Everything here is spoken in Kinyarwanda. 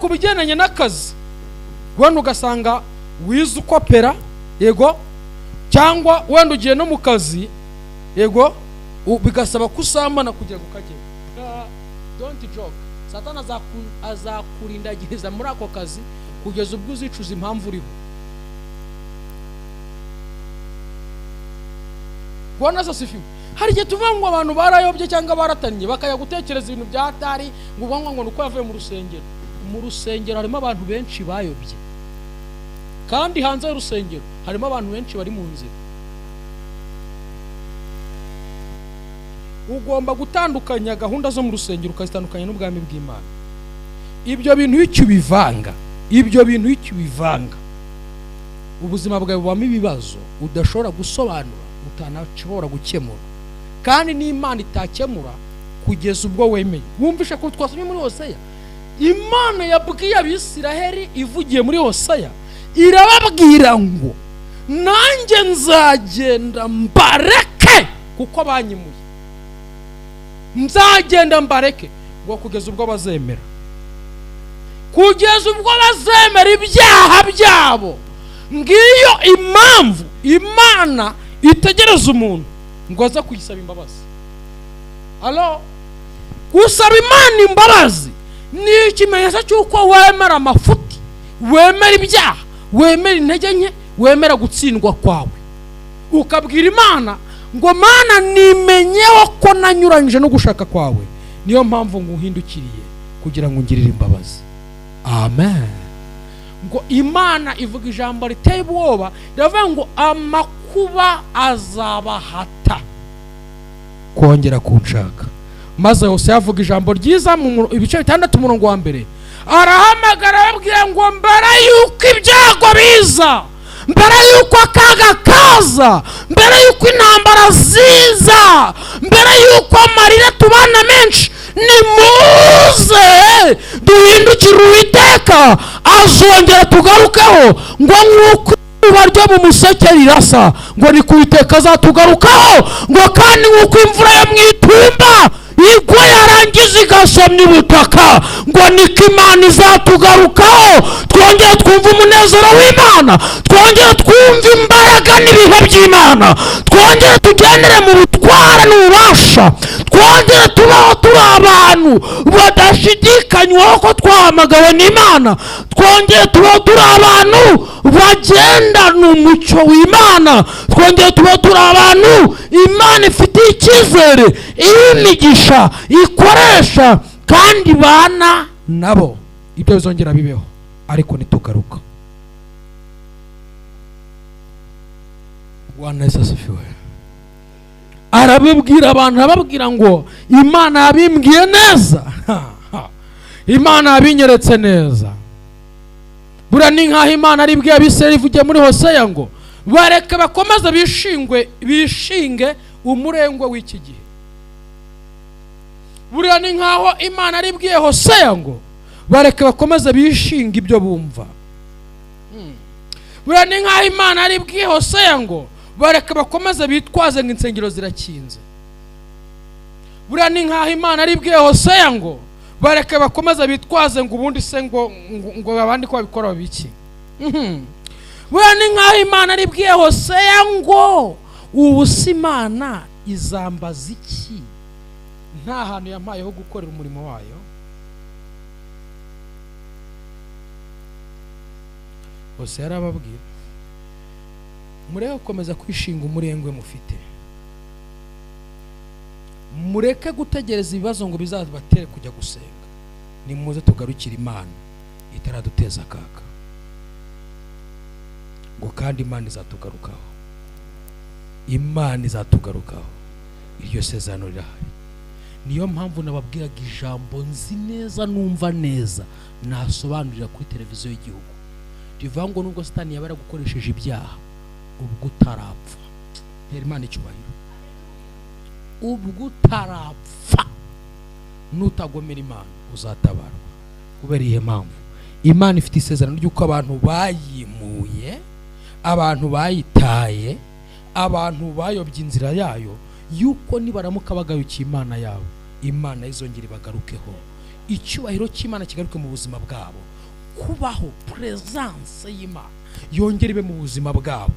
kubigendanye n'akazi wenda ugasanga wize ukopera yego cyangwa wenda ugiye no mu kazi yego bigasaba kusambana kugira ngo kajye. Don't joke. Satana azakurindagiriza muri ako kazi kugeza ubwo uzicuza impamvu uriho. Bwana sasifiwe. Hari igihe tuvuga ngo abantu barayobye cyangwa baratanye bakaya gutekereza ibintu byatari ngo ubangwa ngo nuko yavuye mu rusengero. Mu rusengero harimo abantu benshi bayobye, kandi hanze y'urusengero harimo abantu benshi bari mu nzira. Ugomba gutandukanya gahunda zo mu rusengero ukazitandukanya n'ubwami bw'Imana. Ibyo bintu icyo bivanga, ubuzima bwawe bubamo ibibazo udashobora gusobanura, utanashobora gukemura, kandi n'Imana itakemura kugeza ubwo wemeye. Wumvishe ko twasomye muri Hosea, Imana yabwiye Abisiraheli ivugiye muri Hosea, irababwira ngo nanjye nzagenda mbareke kuko banyimuye. Nzagenda mbareke ngo kugeza ubwo bazemera, kugeza ubwo bazemera ibyaha byabo. Ngiyo impamvu Imana itegereza umuntu ngo aza kuyisaba imbabazi. Alo, gusaba Imana imbabazi ni ikimenyetso cy'uko wemera amafuti, wemera ibyaha, wemera intege nke, wemera gutsindwa kwawe, ukabwira Imana ngo Mana nimenyeho ko nanyuranyije no gushaka kwawe, niyo mpamvu nguhindukiriye kugira ngo ngirire imbabazi. Amen. Ngo Imana ivuga ijambo riteye ubwoba, iravuga ngo amakuba azabahata kongera kunshaka. Maze Hosea avuga ijambo ryiza mu ibice 6 umurongo wa mbere, arahamagara ababwira ngo mbere yuko ibyago biza, mbere yuko akaga kaza, mbere yuko intambara ziza, mbere yuko amarira tubana menshi, nimuze duhindukire Uwiteka azongera tugarukeho. Ngo nk'uko izuba ryo mu museke rirasa, ngo ni ku Uwiteka azatugarukaho. Ngo kandi nk'uko imvura yo mu itumba igwa yarangiza igasomya ubutaka, ngo niko Imana izatugarukaho. Twongere twumve umunezero w'Imana, twongere twumve imbaraga n'ibihe by'Imana, twongere tugendere mu butware n'ububasha, twongere tubaho turi abantu badashidikanywaho ko twahamagawe n'Imana, twongere tubaho turi abantu bagendana umucyo w'Imana, twongere tubaho turi abantu Imana ifitiye icyizere, imigisha ikoresha kandi bana nabo. Ibyo bizongera bibeho ariko nitugaruka. Bwana Yesu asifiwe. Arabibwira abantu, ababwira ngo Imana yabimbwiye neza, Imana yabinyeretse neza. Bura ni nkaho Imana aribwiye Abisirayeli ivugiye muri Hosea ngo bareke bakomeze bishinge umurengwe w'iki gihe. Buriya ni nkaho Imana aribwiye Hosea ngo bareke bakomeze bishinga ibyo bumva. Buriya ni nkaho Imana aribwiye Hosea ngo bareke bakomeze bitwaze ngo insengero zirakinze. Buriya ni nkaho Imana aribwiye Hosea ngo bareke bakomeze bitwaze ngo ubundi se ngo abandi ko babikora babiki. Buriya ni nkaho Imana aribwiye Hosea ngo ubu si Imana izambaza iki nta hantu yampayeho gukorera umurimo wayo. Hosea arababwira mureke gukomeza kwishinga umurengwe mufite, mureke gutegereza ibibazo ngo bizabatere kujya gusenga, nimuze tugarukire Imana itaraduteza akaga. Ngo kandi Imana izatugarukaho, Imana izatugarukaho, iryo sezerano rirahari. Niyo mpamvu nababwiraga ijambo nzi neza numva neza nasobanurira kuri televiziyo y'igihugu, rivuga ngo nubwo Satani yabara gukoresheje ibyaha, ubwo utarapfa, Imana icyubahiro, ubwo utarapfa nutagomera Imana uzatabarwa. Kubera iyi mpamvu Imana ifite isezerano ry'uko abantu bayimuye, abantu bayitaye, abantu bayobye inzira yayo, yuko nibaramuka bagayukiye Imana yabo, Imana izongera ibagarukeho, icyubahiro cy'Imana kigaruke mu buzima bwabo, kubaho presence y'Imana yongera ibe mu buzima bwabo.